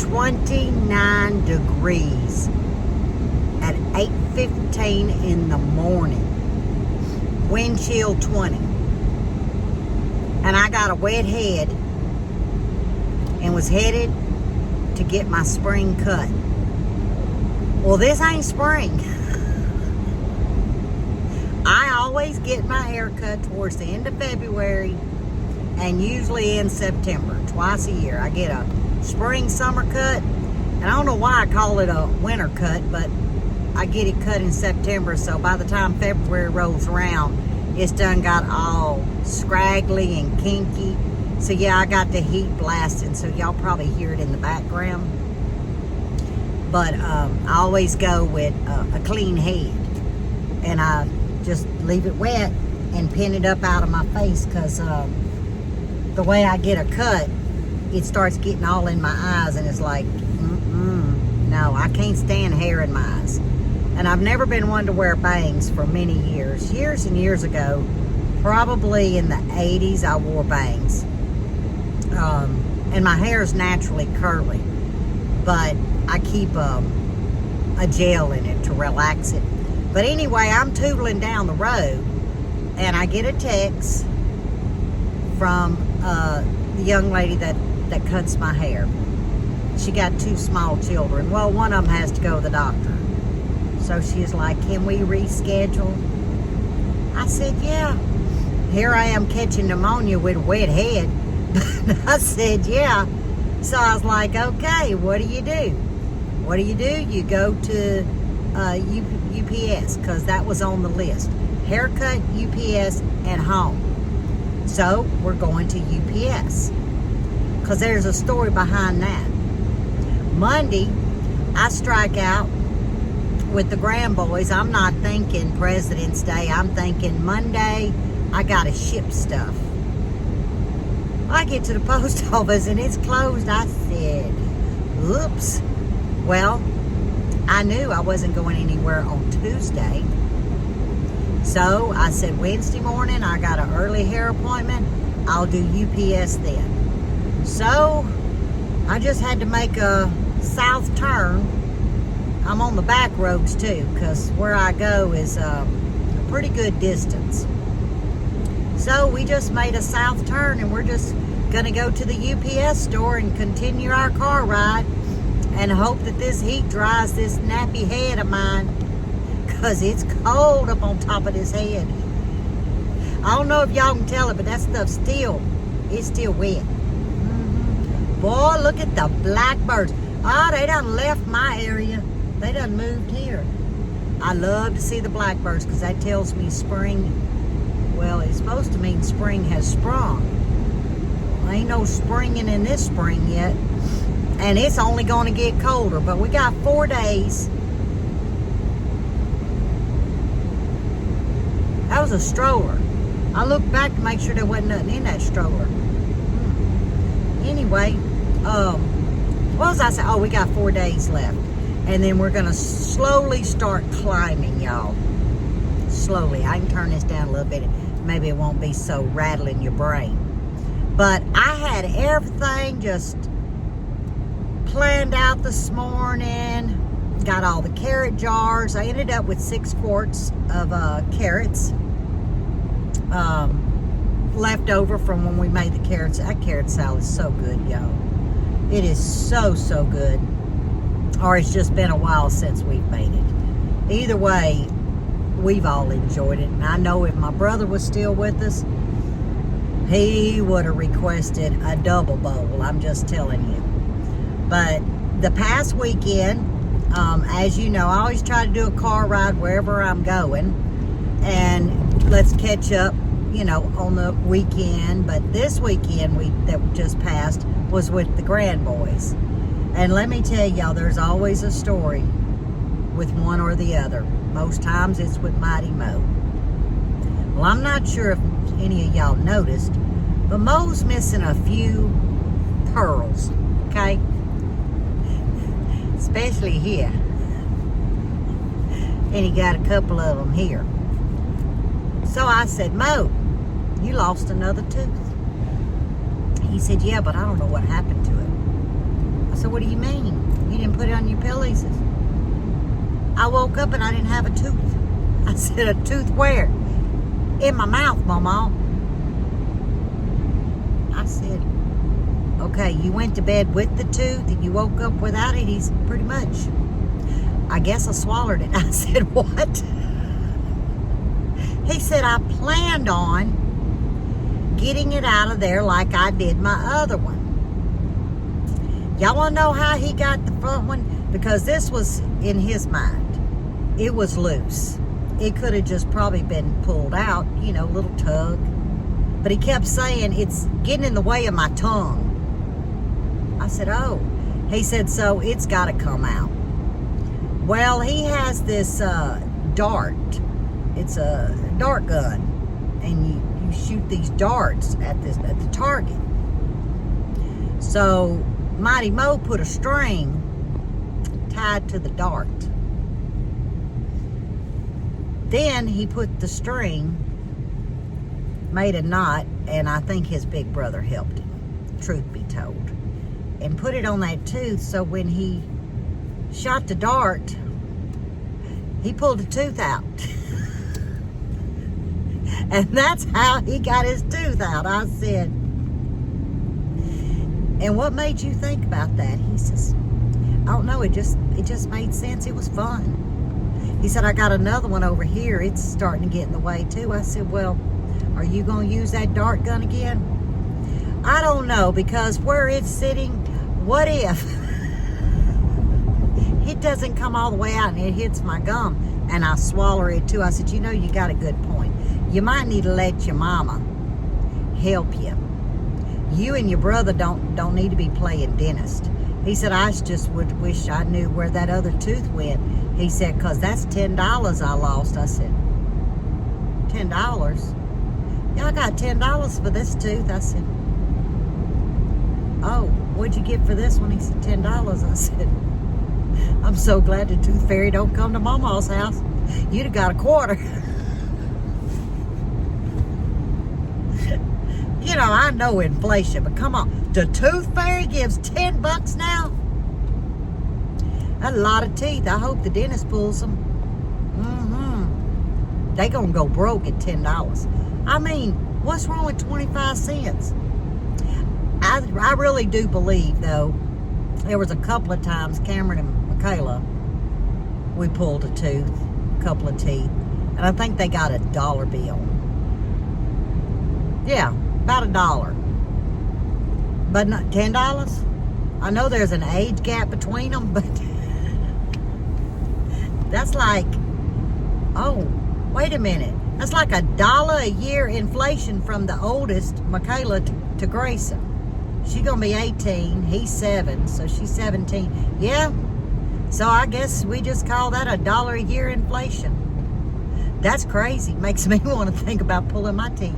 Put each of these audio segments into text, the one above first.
29 degrees at 8:15 in the morning. Wind chill 20. And I got a wet head and was headed to get my spring cut. Well, this ain't spring. I always get my hair cut towards the end of February and usually in September, twice a year. I get a spring, summer cut, and I don't know why I call it a winter cut, but I get it cut in September, so by the time February rolls around, it's done got all scraggly and kinky. So yeah, I got the heat blasting, so y'all probably hear it in the background. But I always go with a clean head, and I just leave it wet and pin it up out of my face, because the way I get a cut, it starts getting all in my eyes, and it's like, no, I can't stand hair in my eyes. And I've never been one to wear bangs for many years. Years and years ago, probably in the 80s, I wore bangs. And my hair is naturally curly, but I keep a gel in it to relax it. But anyway, I'm tootling down the road, and I get a text from the young lady that cuts my hair. She got 2 small children. Well, one of them has to go to the doctor. So she's like, can we reschedule? I said, yeah. Here I am catching pneumonia with a wet head. I said, yeah. So I was like, okay, what do? What do? You go to UPS, because that was on the list. Haircut, UPS, and home. So we're going to UPS, because there's a story behind that. Monday, I strike out with the grandboys. I'm not thinking President's Day. I'm thinking Monday, I gotta ship stuff. I get to the post office and it's closed. I said, oops. Well, I knew I wasn't going anywhere on Tuesday. So I said, Wednesday morning, I got an early hair appointment. I'll do UPS then. So I just had to make a south turn. I'm on the back roads too, because where I go is a pretty good distance. So we just made a south turn, and we're just gonna go to the UPS store and continue our car ride and hope that this heat dries this nappy head of mine, because it's cold up on top of this head. I don't know if y'all can tell it, but that stuff's it's still wet. Boy, look at the blackbirds. Oh, they done left my area. They done moved here. I love to see the blackbirds, because that tells me spring, well, it's supposed to mean spring has sprung. Well, ain't no springing in this spring yet. And it's only going to get colder, but we got 4 days. That was a stroller. I looked back to make sure there wasn't nothing in that stroller. Anyway, what was I saying? Oh, we got 4 days left. And then we're going to slowly start climbing, y'all. Slowly. I can turn this down a little bit. Maybe it won't be so rattling your brain. But I had everything just planned out this morning. Got all the carrot jars. I ended up with 6 quarts of carrots. Left over from when we made the carrots. That carrot salad is so good, y'all. It is so, so good. Or it's just been a while since we've made it. Either way, we've all enjoyed it. And I know if my brother was still with us, he would have requested a double bowl. I'm just telling you. But the past weekend, as you know, I always try to do a car ride wherever I'm going. And let's catch up, you know, on the weekend. But this weekend that just passed was with the grandboys. And let me tell y'all, there's always a story with one or the other. Most times it's with Mighty Mo. Well, I'm not sure if any of y'all noticed, but Mo's missing a few pearls, okay? Especially here. And he got a couple of them here. So I said, Mo, you lost another tooth. He said, yeah, but I don't know what happened to it. I said, what do you mean? You didn't put it on your pillow? He says, I woke up and I didn't have a tooth. I said, a tooth where? In my mouth, Mama. I said, okay, you went to bed with the tooth and you woke up without it? He's pretty much. I guess I swallowed it. I said, what? He said, I planned on getting it out of there like I did my other one. Y'all want to know how he got the front one? Because this was in his mind. It was loose. It could have just probably been pulled out, you know, a little tug. But he kept saying, it's getting in the way of my tongue. I said, oh. He said, so it's got to come out. Well, he has this dart. It's a dart gun. And you shoot these darts at the target. So Mighty Mo put a string tied to the dart. Then he put the string, made a knot, and I think his big brother helped him, truth be told, and put it on that tooth so when he shot the dart, he pulled the tooth out. And that's how he got his tooth out. I said, and what made you think about that? He says, I don't know, it just made sense. It was fun. He said, I got another one over here. It's starting to get in the way too. I said, well, are you going to use that dart gun again? I don't know, because where it's sitting, what if it doesn't come all the way out and it hits my gum and I swallow it too? I said, you know, you got a good point. You might need to let your mama help you. You and your brother don't need to be playing dentist. He said, I just would wish I knew where that other tooth went. He said, because that's $10 I lost. I said, $10? Yeah, I got $10 for this tooth. I said, oh, what'd you get for this one? He said, $10. I said, I'm so glad the tooth fairy don't come to Mama's house. You'd have got a quarter. You know, I know inflation, but come on. The tooth fairy gives $10 now? That's a lot of teeth. I hope the dentist pulls them. They gonna go broke at $10. I mean, what's wrong with 25 cents? I really do believe, though, there was a couple of times Cameron and Michaela, we pulled a tooth, a couple of teeth, and I think they got a dollar bill. Yeah, about $1. But not $10? I know there's an age gap between them, but that's like, oh, wait a minute. That's like $1 a year inflation from the oldest, Michaela, to Grayson. She's going to be 18. He's 7, so she's 17. Yeah, so I guess we just call that $1 a year inflation. That's crazy. Makes me want to think about pulling my teeth.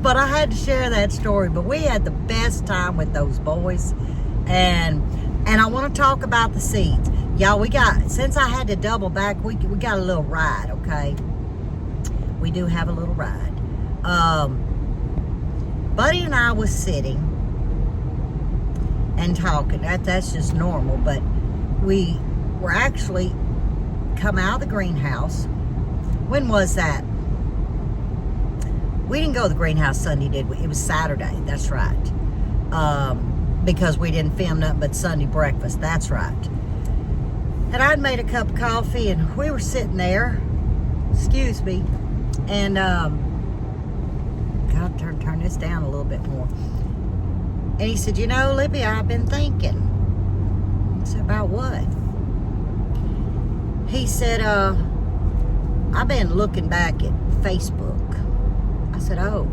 But I had to share that story. But we had the best time with those boys. And I want to talk about the seats. Y'all, since I had to double back, we got a little ride, okay? We do have a little ride. Buddy and I was sitting and talking. That's just normal. But we were actually come out of the greenhouse. When was that? We didn't go to the greenhouse Sunday, did we? It was Saturday. That's right. Because we didn't film nothing but Sunday breakfast. That's right. And I'd made a cup of coffee, and we were sitting there. Excuse me. And gotta turn this down a little bit more. And he said, you know, Lippy, I've been thinking. I said, about what? He said, I've been looking back at Facebook. I said, oh,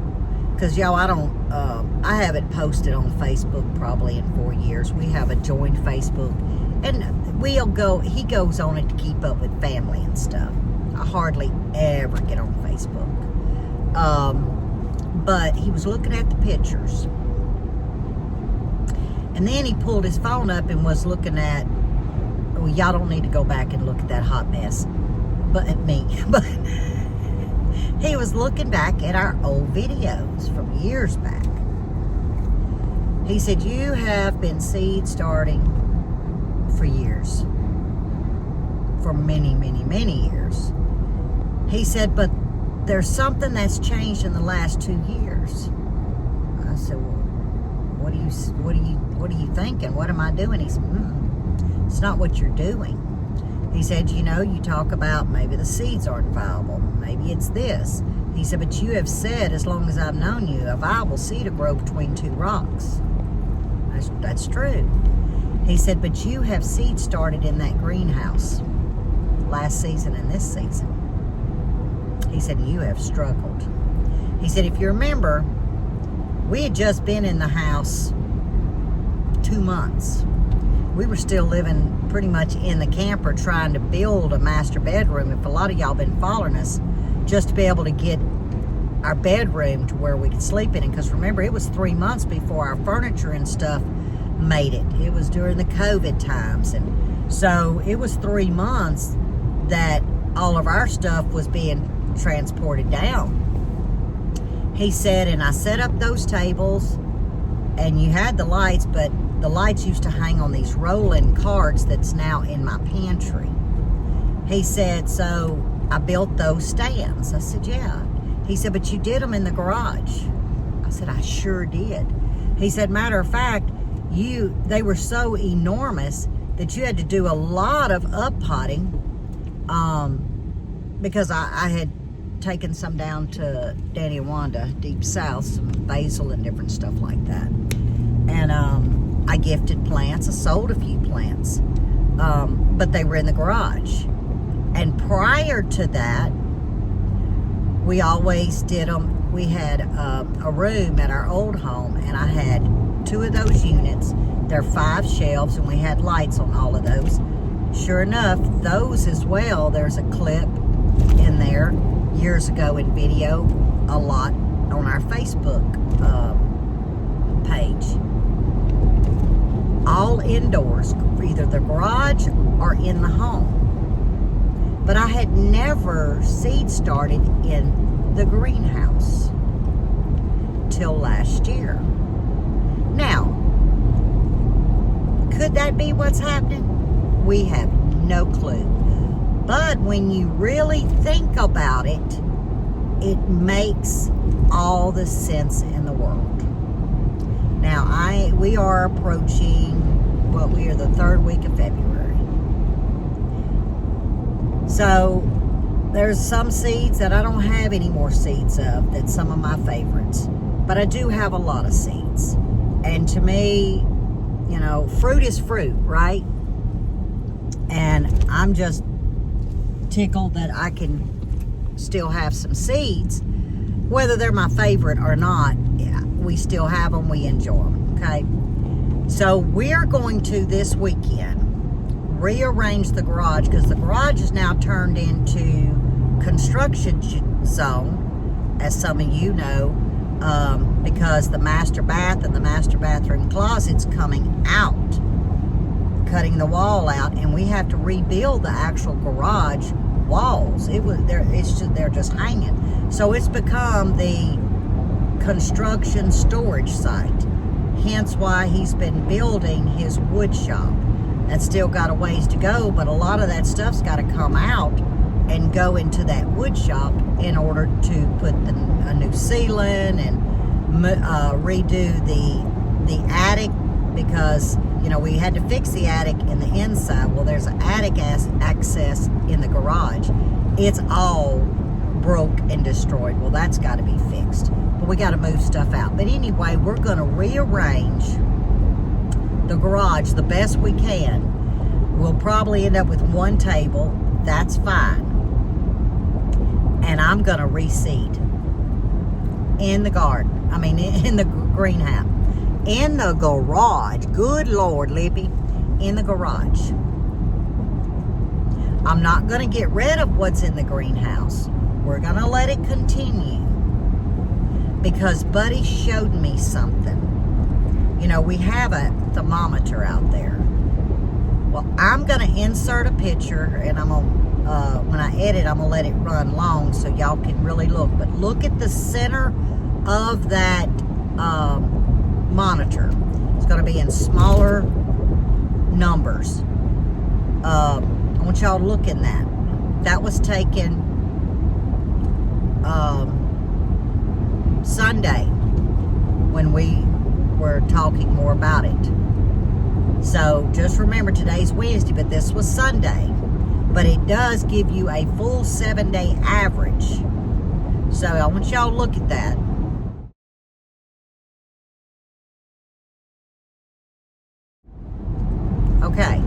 because y'all, I haven't posted on Facebook probably in 4 years. We have a joined Facebook, and he goes on it to keep up with family and stuff. I hardly ever get on Facebook. But he was looking at the pictures. And then he pulled his phone up and was looking at, well, y'all don't need to go back and look at that hot mess, but at me. But he was looking back at our old videos from years back. He said, you have been seed starting for years. For many, many, many years. He said, but there's something that's changed in the last 2 years. I said, well, what are you thinking? What am I doing? He said, it's not what you're doing. He said, you know, you talk about maybe the seeds aren't viable. Maybe it's this. He said, but you have said, as long as I've known you, a viable seed will grow between 2 rocks. That's true. He said, but you have seed started in that greenhouse last season and this season. He said, you have struggled. He said, if you remember, we had just been in the house 2 months. We were still living pretty much in the camper trying to build a master bedroom. If a lot of y'all been following us, just to be able to get our bedroom to where we could sleep in it. Because remember, it was 3 months before our furniture and stuff made it. It was during the COVID times. And so it was 3 months that all of our stuff was being transported down. He said, and I set up those tables, and you had the lights, but the lights used to hang on these rolling carts that's now in my pantry. He said, so I built those stands. I said, yeah. He said, but you did them in the garage. I said, I sure did. He said, matter of fact, they were so enormous that you had to do a lot of up-potting, because I had taken some down to Danny and Wanda, deep south, some basil and different stuff like that. And I gifted plants. I sold a few plants, but they were in the garage. And prior to that, we always did them. We had a room at our old home, and I had 2 of those units. There are 5 shelves, and we had lights on all of those. Sure enough, those as well, there's a clip in there years ago in video, a lot on our Facebook page. All indoors, either the garage or in the home. But I had never seed started in the greenhouse till last year. Now, could that be what's happening? We have no clue. But when you really think about it, it makes all the sense in the world. Now, we are approaching, we are the 3rd week of February. So, there's some seeds that I don't have any more seeds of. That's some of my favorites. But I do have a lot of seeds. And to me, you know, fruit is fruit, right? And I'm just tickled that I can still have some seeds. Whether they're my favorite or not, yeah, we still have them. We enjoy them, okay? So we're going to, this weekend, rearrange the garage, because the garage is now turned into construction zone, as some of you know, because the master bath and the master bathroom closet's coming out, cutting the wall out, and we have to rebuild the actual garage walls. They're just hanging. So it's become the construction storage site. Hence why he's been building his wood shop. That's still got a ways to go, but a lot of that stuff's got to come out and go into that wood shop in order to put a new ceiling and redo the attic, because you know we had to fix the attic in the inside. Well, there's an attic access in the garage. It's all broke and destroyed. Well, that's got to be fixed. But we got to move stuff out. But anyway, we're going to rearrange the garage the best we can. We'll probably end up with 1 table. That's fine. And I'm going to reseed in the garden. I mean, in the greenhouse. In the garage. Good Lord, Lippy. In the garage. I'm not going to get rid of what's in the greenhouse. We're going to let it continue. Because Buddy showed me something. You know, we have a thermometer out there. Well, I'm going to insert a picture, and I'm going to, when I edit, I'm going to let it run long so y'all can really look. But look at the center of that monitor. It's going to be in smaller numbers. I want y'all to look in that. That was taken Sunday when we were talking more about it. So just remember, today's Wednesday, but this was Sunday. But it does give you a full 7-day average. So I want y'all to look at that. Okay.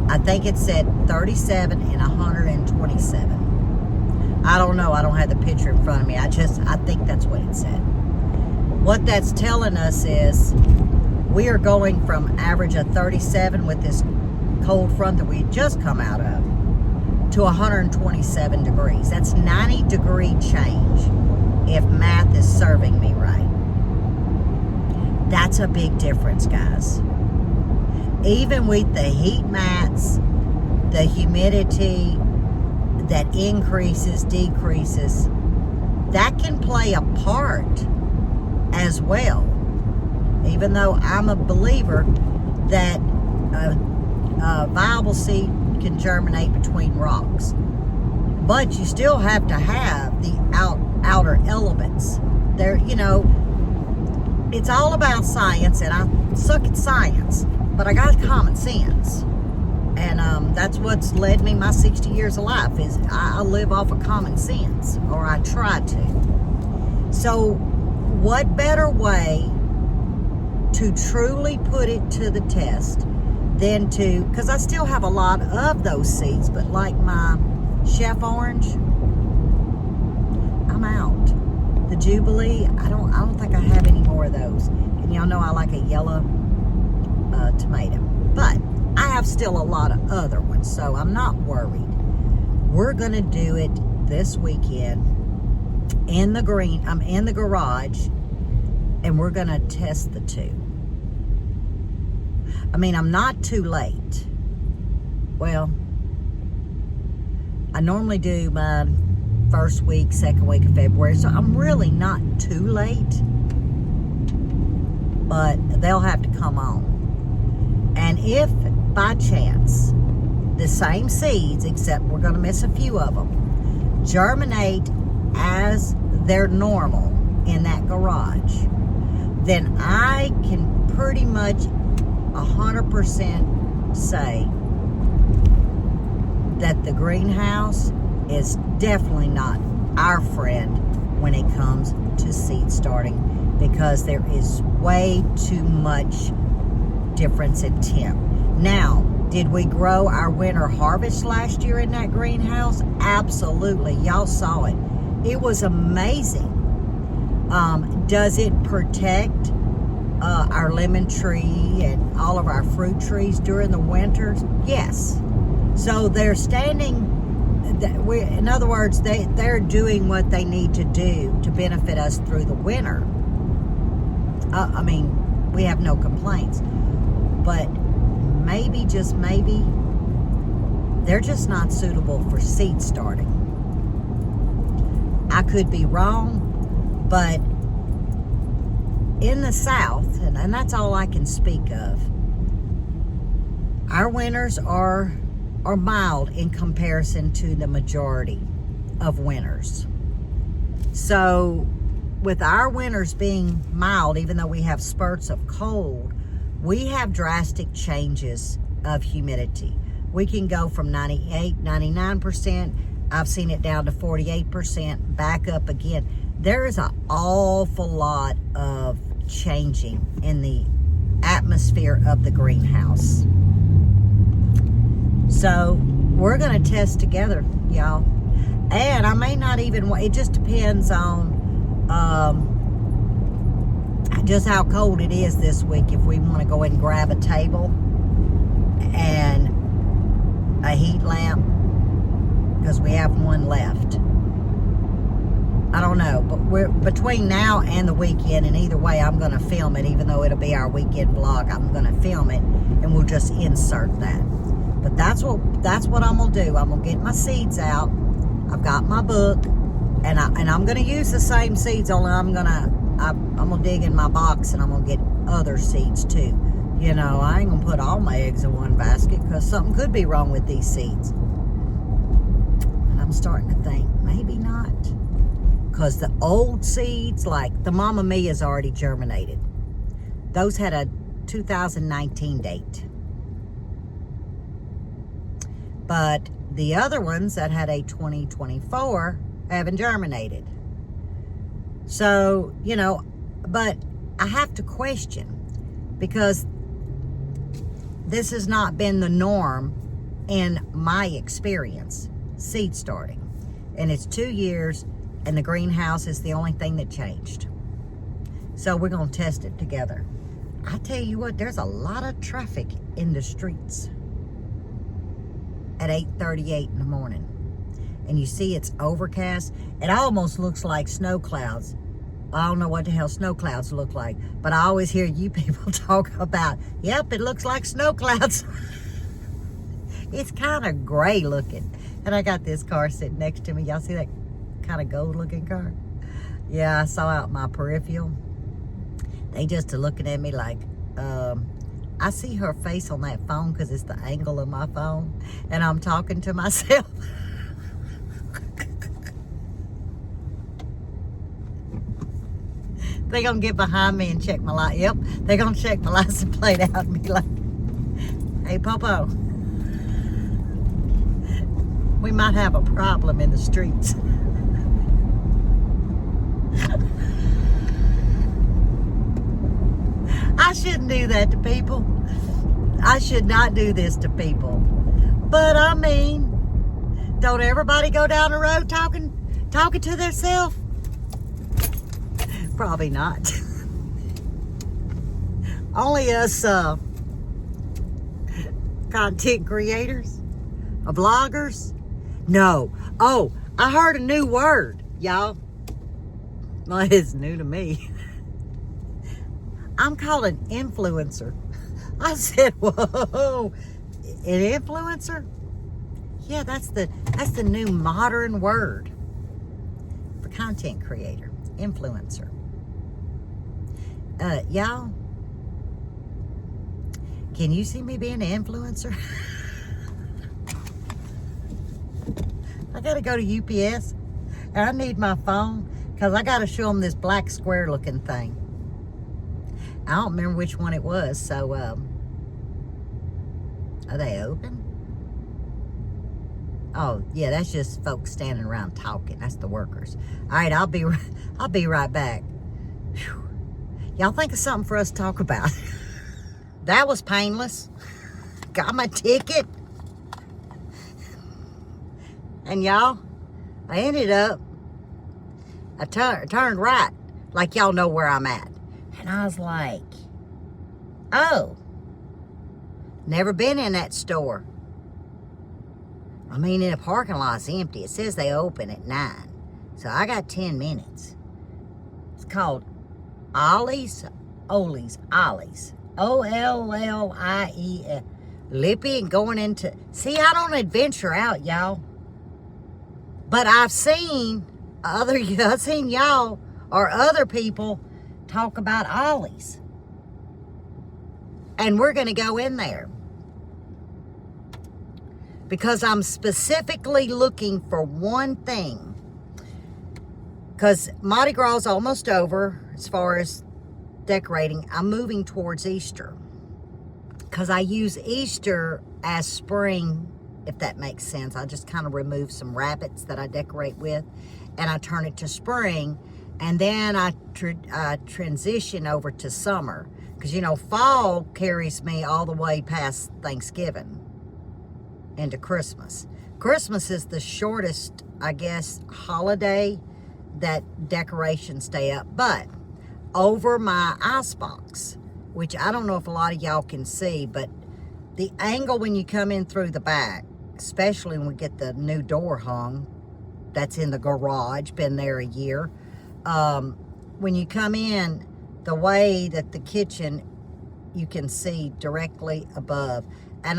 I think it said 37 and 127. I don't know. I don't have the picture in front of me. I think that's what it said. What that's telling us is we are going from average of 37 with this cold front that we had just come out of to 127 degrees. That's 90-degree change if math is serving me right. That's a big difference, guys. Even with the heat mats, the humidity that increases, decreases, that can play a part as well. Even though I'm a believer that a viable seed can germinate between rocks. But you still have to have the outer elements. There, it's all about science, and I suck at science, but I got common sense. And that's what's led me my 60 years of life, is I live off of common sense, or I try to. So what better way to truly put it to the test than to, because I still have a lot of those seeds, but like my Chef Orange, I'm out. The Jubilee, I don't think I have any more of those. And y'all know I like a yellow tomato. But I have still a lot of other ones, so I'm not worried. We're going to do it this weekend in the garage, and we're going to test the two. I mean, I'm not too late. Well, I normally do my first week, second week of February, so I'm really not too late. But they'll have to come on. And if by chance the same seeds, except we're going to miss a few of them, germinate as they're normal in that garage, then I can pretty much 100% say that the greenhouse is definitely not our friend when it comes to seed starting, because there is way too much difference in temp. Now, did we grow our winter harvest last year in that greenhouse? Absolutely. Y'all saw it. It was amazing. Does it protect our lemon tree and all of our fruit trees during the winters? Yes. So they're standing, in other words, they're doing what they need to do to benefit us through the winter. I mean, we have no complaints. But maybe, just maybe, they're just not suitable for seed starting. I could be wrong, but in the South, and that's all I can speak of, our winters are mild in comparison to the majority of winters. So with our winters being mild, even though we have spurts of cold, we have drastic changes of humidity. We can go from 98, 99%, I've seen it down to 48%, back up again. There is an awful lot of changing in the atmosphere of the greenhouse. So we're going to test together, y'all. And I may not even, it just depends on just how cold it is this week, if we want to go and grab a table and a heat lamp, because we have one left. I don't know, but we're between now and the weekend, and either way I'm going to film it. Even though it'll be our weekend vlog, I'm going to film it, and we'll just insert that. But that's what I'm going to do. I'm going to get my seeds out. I've got my book, and I'm going to use the same seeds, only I'm going to I'm going to dig in my box and I'm going to get other seeds too. You know, I ain't going to put all my eggs in one basket because something could be wrong with these seeds. And I'm starting to think, maybe not. Because the old seeds, like the Mamma Mia's already germinated. Those had a 2019 date. But the other ones that had a 2024 haven't germinated. So, you know, but I have to question, because this has not been the norm in my experience, seed starting. And it's 2 years, and the greenhouse is the only thing that changed. So we're going to test it together. I tell you what, there's a lot of traffic in the streets at 8:38 in the morning. And you see it's overcast. It almost looks like snow clouds. I don't know what the hell snow clouds look like, but I always hear you people talk about, yep, it looks like snow clouds. It's kind of gray looking. And I got this car sitting next to me. Y'all see that kind of gold looking car? Yeah, I saw out my peripheral. They just are looking at me like, I see her face on that phone because it's the angle of my phone, and I'm talking to myself. They're going to get behind me and check my light. Yep, they're going to check my license plate out and be like, hey, Popo, we might have a problem in the streets. I shouldn't do that to people. I should not do this to people. But I mean, don't everybody go down the road talking to themselves? Probably not. Only us content creators, vloggers. No. Oh, I heard a new word, y'all. Well, it's new to me. I'm called an influencer. I said, whoa, an influencer? Yeah, that's the new modern word for content creator, influencer. Y'all, can you see me being an influencer? I gotta go to UPS and I need my phone because I gotta show them this black square looking thing. I don't remember which one it was, so are they open? Oh, yeah, that's just folks standing around talking. That's the workers. All right, I'll be right back. Whew. Y'all think of something for us to talk about. That was painless. Got my ticket. And y'all, I ended up, I turned right, like y'all know where I'm at. And I was like, oh, never been in that store. I mean, in the parking lot's empty. It says they open at 9. So I got 10 minutes. It's called Ollie's. Ollie's. O-L-L-I-E. Lippy and going into... See, I don't adventure out, y'all. But I've seen y'all or other people talk about Ollie's. And we're going to go in there. Because I'm specifically looking for one thing. Because Mardi Gras is almost over as far as decorating. I'm moving towards Easter. Because I use Easter as spring, if that makes sense. I just kind of remove some rabbits that I decorate with. And I turn it to spring. And then I transition over to summer. Because, you know, fall carries me all the way past Thanksgiving into Christmas. Christmas is the shortest, I guess, holiday that decorations stay up. But over my icebox, which I don't know if a lot of y'all can see, but the angle when you come in through the back, especially when we get the new door hung, that's in the garage, been there a year. When you come in, the way that the kitchen, you can see directly above. And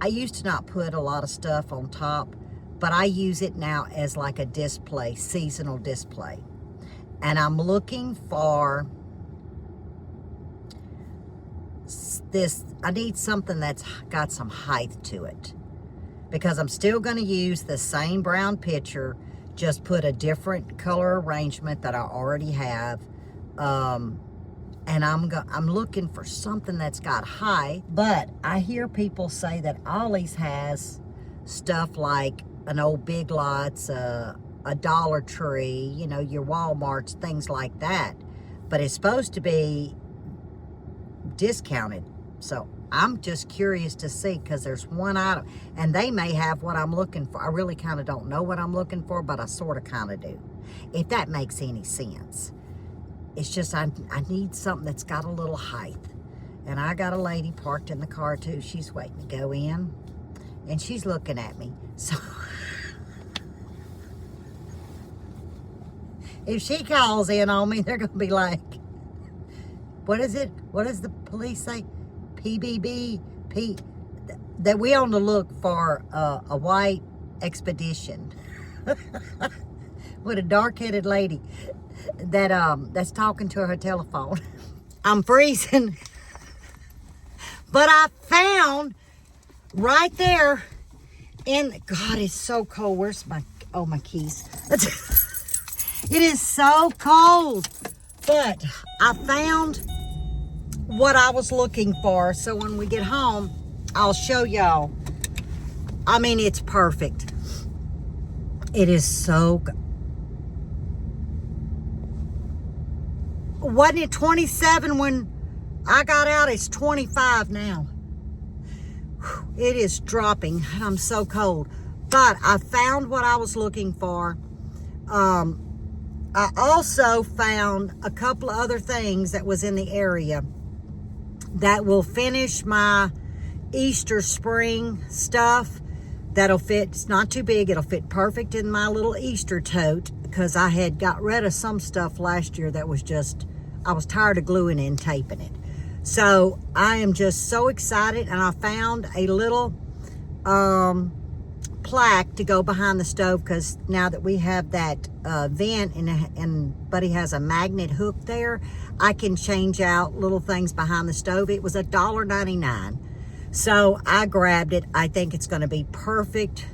I used to not put a lot of stuff on top, but I use it now as like a display, seasonal display. And I'm looking for this. I need something that's got some height to it, because I'm still going to use the same brown picture, just put a different color arrangement that I already have. And I'm looking for something that's got height. But I hear people say that Ollie's has stuff like an old Big Lots, a Dollar Tree, you know, your Walmarts, things like that. But it's supposed to be discounted. So I'm just curious to see, because there's one item, and they may have what I'm looking for. I really kind of don't know what I'm looking for, but I sort of kind of do, if that makes any sense. It's just I need something that's got a little height. And I got a lady parked in the car too. She's waiting to go in, and she's looking at me. So if she calls in on me, they're going to be like, what is it? What does the police say? PBB, that we on the look for a white expedition with a dark-headed lady that's talking to her telephone. I'm freezing, but I found right there in, God, it's so cold. Where's my keys? It is so cold, but I found what I was looking for. So when we get home, I'll show y'all. I mean, it's perfect. It is so good. Wasn't it 27 when I got out? It's 25 now. It is dropping. I'm so cold. But I found what I was looking for. I also found a couple of other things that was in the area that will finish my Easter spring stuff. That'll fit. It's not too big. It'll fit perfect in my little Easter tote, because I had got rid of some stuff last year that was just, I was tired of gluing and taping it. So I am just so excited, and I found a little plaque to go behind the stove, because now that we have that vent and Buddy has a magnet hook there, I can change out little things behind the stove. It was $1.99. So I grabbed it. I think it's going to be perfect.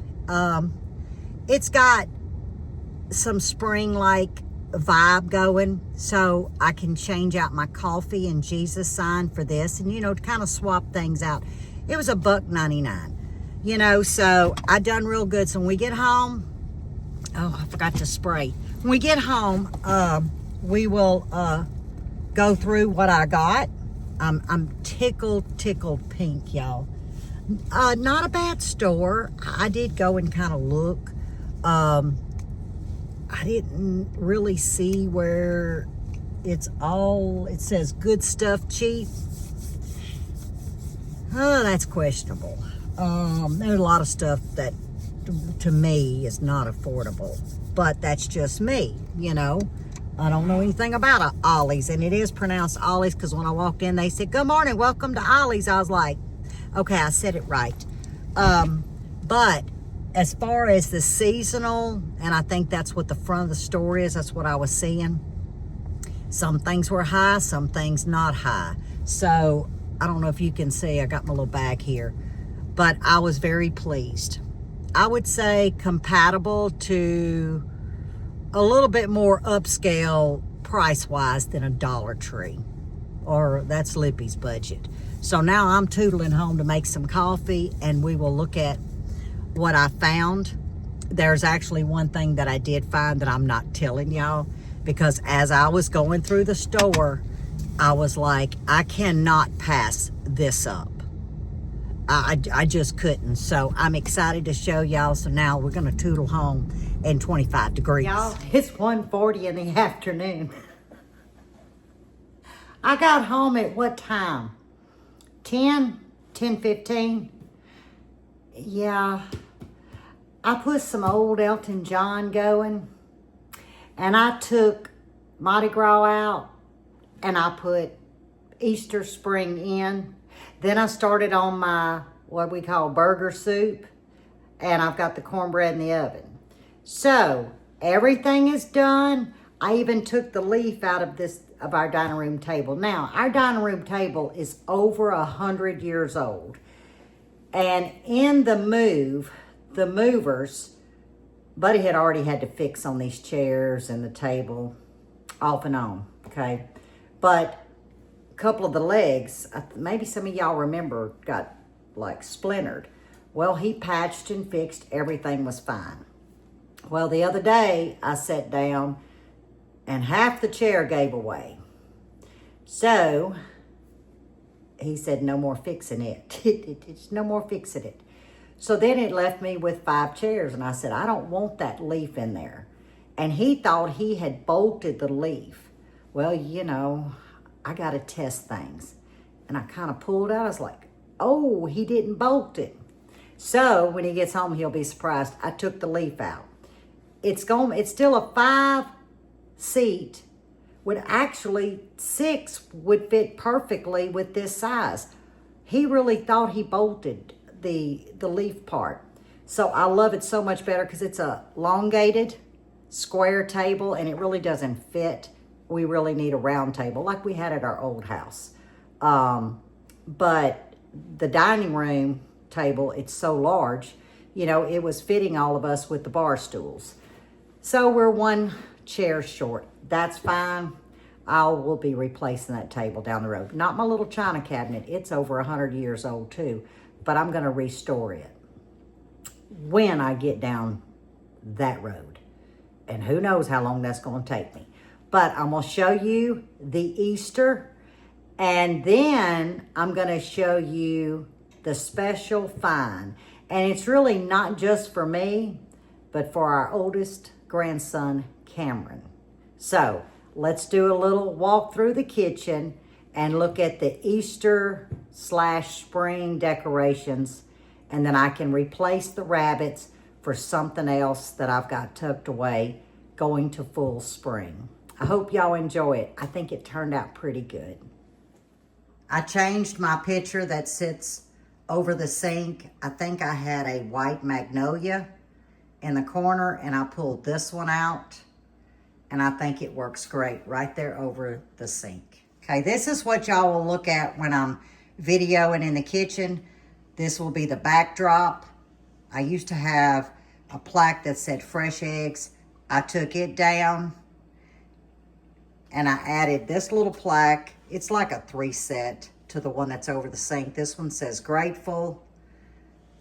It's got some spring-like vibe going, so I can change out my coffee and Jesus sign for this, and, you know, to kind of swap things out. It was $1.99, you know, so I done real good. So when we get home, oh, I forgot to spray. When we get home, we will go through what I got. I'm tickled pink, y'all. Not a bad store. I did go and kind of look. I didn't really see where it says good stuff cheap. Oh, that's questionable. There's a lot of stuff that to me is not affordable, but that's just me, you know. I don't know anything about Ollie's, and it is pronounced Ollie's, because when I walked in, they said, "Good morning, welcome to Ollie's." I was like, okay, I said it right. But as far as the seasonal, and I think that's what the front of the store is, that's what I was seeing. Some things were high, some things not high. So I don't know if you can see, I got my little bag here, but I was very pleased. I would say compatible to a little bit more upscale price-wise than a Dollar Tree, or that's Lippy's budget. So now I'm tootling home to make some coffee, and we will look at what I found. There's actually one thing that I did find that I'm not telling y'all, because as I was going through the store, I was like, I cannot pass this up. I just couldn't. So I'm excited to show y'all. So now we're gonna tootle home in 25 degrees. Y'all, it's 1:40 in the afternoon. I got home at what time? 10:15. Yeah, I put some old Elton John going, and I took Mardi Gras out, and I put Easter Spring in. Then I started on my, what we call burger soup, and I've got the cornbread in the oven. So everything is done. I even took the leaf out of our dining room table. Now, our dining room table is over 100 years old. And in the movers, Buddy had already had to fix on these chairs and the table off and on, okay? But a couple of the legs, maybe some of y'all remember, got like splintered. Well, he patched and fixed, everything was fine. Well, the other day I sat down and half the chair gave away. So he said, no more fixing it. It's no more fixing it. So then it left me with 5 chairs, and I said, I don't want that leaf in there. And he thought he had bolted the leaf. Well, you know, I got to test things. And I kind of pulled out. I was like, oh, he didn't bolt it. So when he gets home, he'll be surprised. I took the leaf out. It's still a 5-seat. Would actually 6 would fit perfectly with this size. He really thought he bolted the leaf part. So I love it so much better because it's a elongated square table and it really doesn't fit. We really need a round table like we had at our old house. But the dining room table, it's so large, you know, it was fitting all of us with the bar stools. So we're 1 chair short. That's fine. We'll be replacing that table down the road. Not my little china cabinet. It's over 100 years old too, but I'm going to restore it when I get down that road. And who knows how long that's going to take me. But I'm going to show you the Easter, and then I'm going to show you the special find. And it's really not just for me, but for our oldest grandson, Cameron. So let's do a little walk through the kitchen and look at the Easter/spring decorations. And then I can replace the rabbits for something else that I've got tucked away going to full spring. I hope y'all enjoy it. I think it turned out pretty good. I changed my picture that sits over the sink. I think I had a white magnolia in the corner and I pulled this one out. And I think it works great right there over the sink. Okay, this is what y'all will look at when I'm videoing in the kitchen. This will be the backdrop. I used to have a plaque that said fresh eggs. I took it down and I added this little plaque. It's like a 3-set to the one that's over the sink. This one says grateful.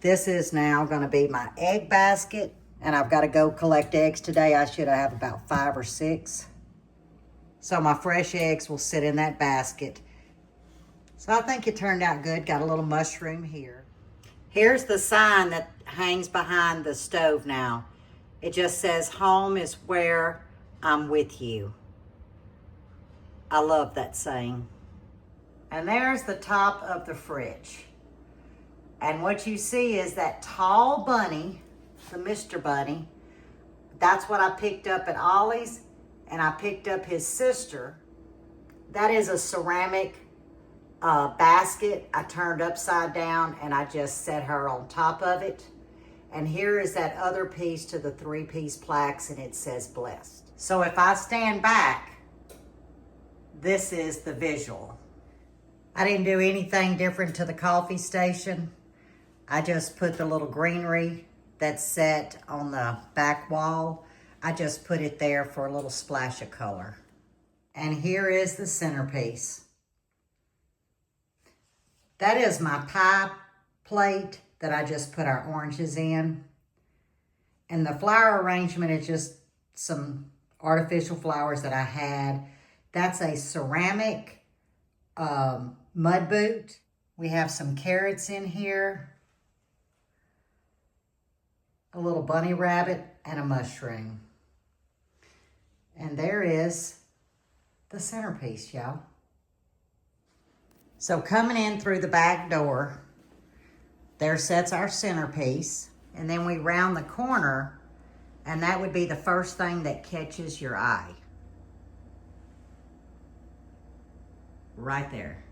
This is now gonna be my egg basket. And I've got to go collect eggs today. I should have about 5 or 6. So my fresh eggs will sit in that basket. So I think it turned out good. Got a little mushroom here. Here's the sign that hangs behind the stove now. It just says, home is where I'm with you. I love that saying. And there's the top of the fridge. And what you see is that tall bunny, the Mr. Bunny. That's what I picked up at Ollie's, and I picked up his sister. That is a ceramic basket I turned upside down, and I just set her on top of it. And here is that other piece to the 3-piece plaques, and it says blessed. So if I stand back, this is the visual. I didn't do anything different to the coffee station. I just put the little greenery that's set on the back wall. I just put it there for a little splash of color. And here is the centerpiece. That is my pie plate that I just put our oranges in. And the flower arrangement is just some artificial flowers that I had. That's a ceramic mud boot. We have some carrots in here, a little bunny rabbit, and a mushroom. And there is the centerpiece, y'all. So coming in through the back door, there sits our centerpiece. And then we round the corner, and that would be the first thing that catches your eye. Right there.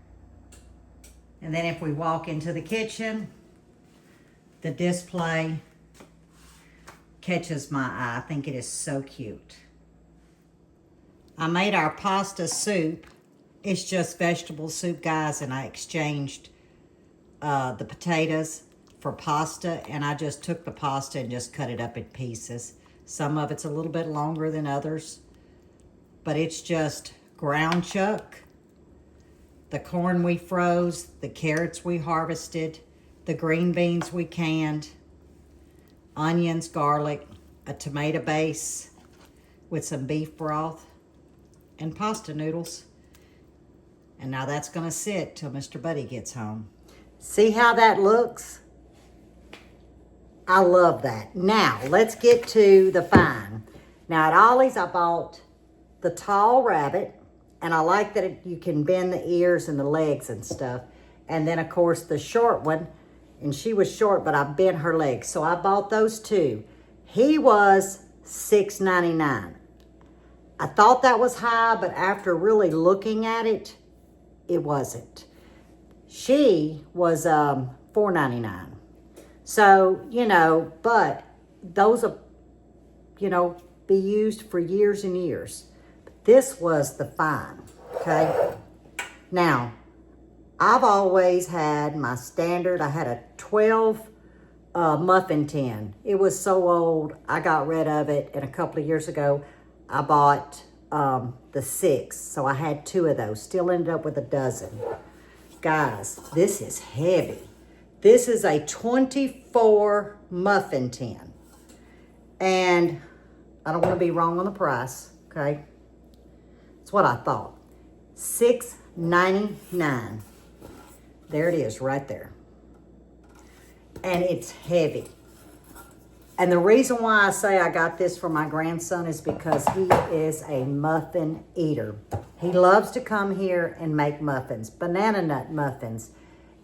And then if we walk into the kitchen, the display catches my eye. I think it is so cute. I made our pasta soup. It's just vegetable soup, guys, and I exchanged the potatoes for pasta, and I just took the pasta and just cut it up in pieces. Some of it's a little bit longer than others, but it's just ground chuck, the corn we froze, the carrots we harvested, the green beans we canned, onions, garlic, a tomato base with some beef broth, and pasta noodles. And now that's gonna sit till Mr. Buddy gets home. See how that looks? I love that. Now, let's get to the fine. Now, at Ollie's, I bought the tall rabbit, and I like that you can bend the ears and the legs and stuff. And then, of course, the short one, and she was short, but I bent her legs. So I bought those two. He was $6.99. I thought that was high, but after really looking at it, it wasn't. She was $4.99. So, you know, but those are, you know, be used for years and years. But this was the fine, okay? Now, I've always had my standard. I had a 12 muffin tin. It was so old, I got rid of it. And a couple of years ago, I bought the 6. So I had 2 of those. Still ended up with a dozen. Guys, this is heavy. This is a 24 muffin tin. And I don't want to be wrong on the price, okay? That's what I thought. $6.99. There it is right there. And it's heavy. And the reason why I say I got this for my grandson is because he is a muffin eater. He loves to come here and make muffins, banana nut muffins.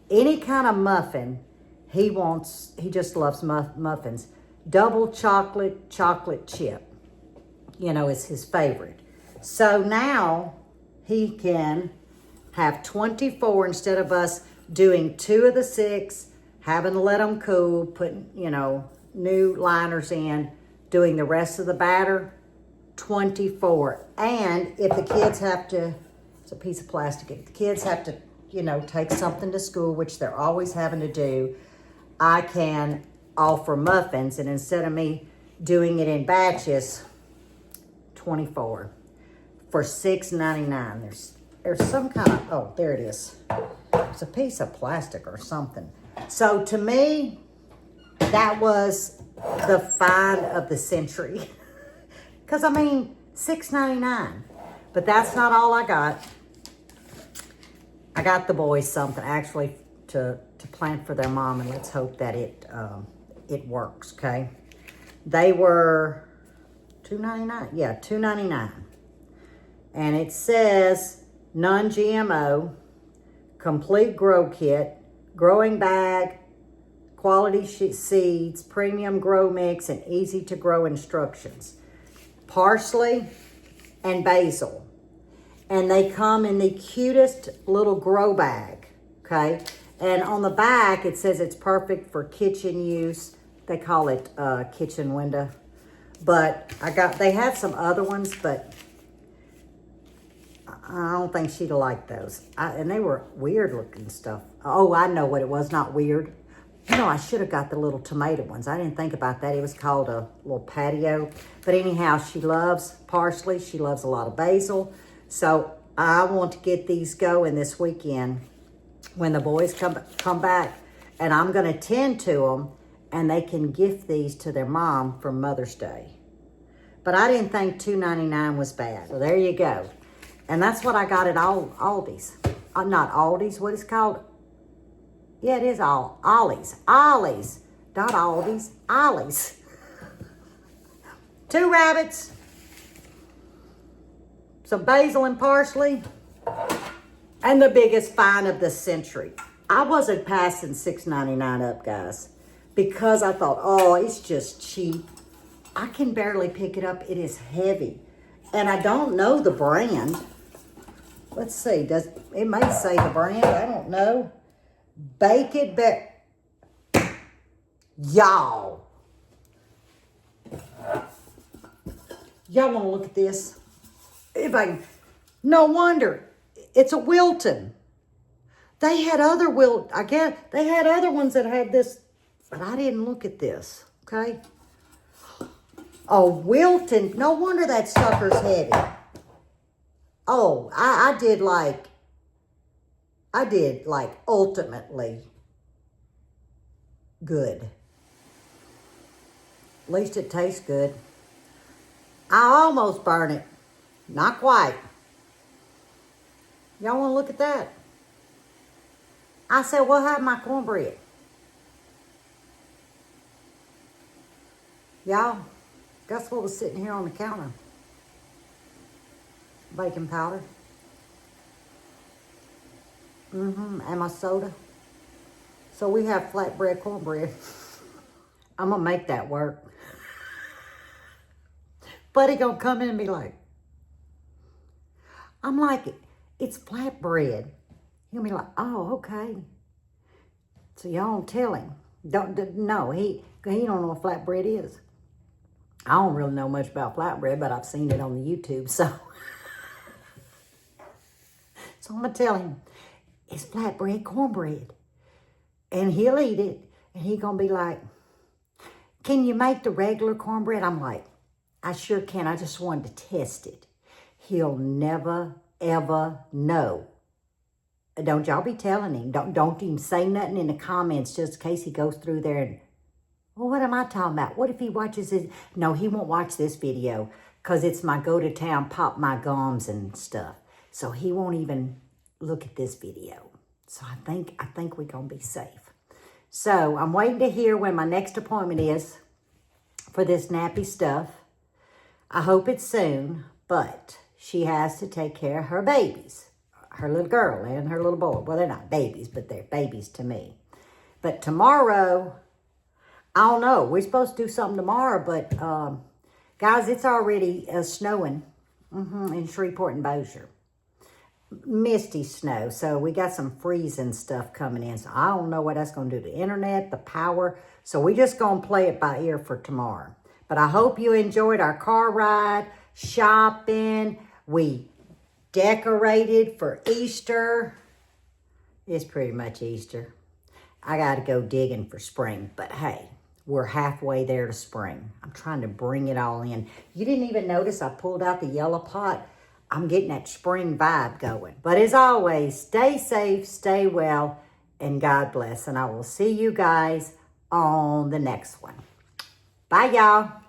Any kind of muffin he just loves muffins. Double chocolate chip, you know, is his favorite. So now he can have 24 instead of us doing 2 of the 6, having to let them cool, putting, you know, new liners in, doing the rest of the batter, 24. And if the kids have to, it's a piece of plastic, if the kids have to, you know, take something to school, which they're always having to do, I can offer muffins, and instead of me doing it in batches, 24 for $6.99. There's some kind of, oh, there it is. It's a piece of plastic or something. So to me, that was the find of the century. Because, I mean, $6.99. But that's not all I got. I got the boys something, actually, to plant for their mom, and let's hope that it works, okay? They were $2.99. Yeah, $2.99. And it says non-GMO, complete grow kit, growing bag, quality seeds, premium grow mix, and easy to grow instructions. Parsley and basil. And they come in the cutest little grow bag, okay? And on the back, it says it's perfect for kitchen use. They call it kitchen window. But they had some other ones, but I don't think she'd have liked those. And they were weird looking stuff. Oh, I know what it was, not weird. You know, I should have got the little tomato ones. I didn't think about that. It was called a little patio. But anyhow, she loves parsley. She loves a lot of basil. So I want to get these going this weekend when the boys come back. And I'm going to tend to them, and they can gift these to their mom for Mother's Day. But I didn't think $2.99 was bad. So there you go. And that's what I got at Aldi's. Not Aldi's, what is it called? Yeah, it is Ollie's. Ollie's. Not Aldi's. Ollie's. 2 rabbits. Some basil and parsley. And the biggest find of the century. I wasn't passing $6.99 up, guys. Because I thought, oh, it's just cheap. I can barely pick it up. It is heavy. And I don't know the brand. Let's see. It may say the brand. I don't know. Bake it back. Y'all. Y'all want to look at this? If I, no wonder. It's a Wilton. They had other I guess they had other ones that had this, but I didn't look at this, okay? Oh, Wilton. No wonder that sucker's heavy. Oh, I did like ultimately good. At least it tastes good. I almost burned it. Not quite. Y'all want to look at that? I said, what happened to my cornbread? Y'all, guess what was sitting here on the counter? Baking powder. And my soda. So we have flatbread cornbread. I'm going to make that work. Buddy gonna come in and be like, I'm like, it's flatbread. He'll be like, oh, okay. So y'all don't tell him. No, he don't know what flatbread is. I don't really know much about flatbread, but I've seen it on the YouTube, so. So I'm gonna tell him, it's flatbread cornbread. And he'll eat it, and he gonna be like, can you make the regular cornbread? I'm like, I sure can. I just wanted to test it. He'll never, ever know. Don't y'all be telling him. Don't even say nothing in the comments just in case he goes through there and, well, what am I talking about? What if he watches it? No, he won't watch this video because it's my go-to-town, pop my gums and stuff. So he won't even look at this video. So I think we're going to be safe. So I'm waiting to hear when my next appointment is for this nappy stuff. I hope it's soon, but she has to take care of her babies, her little girl and her little boy. Well, they're not babies, but they're babies to me. But tomorrow, I don't know. We're supposed to do something tomorrow, but guys, it's already snowing in Shreveport and Bossier. Misty snow, so we got some freezing stuff coming in. So I don't know what that's going to do to the internet, the power. So we just going to play it by ear for tomorrow. But I hope you enjoyed our car ride, shopping. We decorated for Easter. It's pretty much Easter. I got to go digging for spring. But hey, we're halfway there to spring. I'm trying to bring it all in. You didn't even notice I pulled out the yellow pot. I'm getting that spring vibe going. But as always, stay safe, stay well, and God bless. And I will see you guys on the next one. Bye, y'all.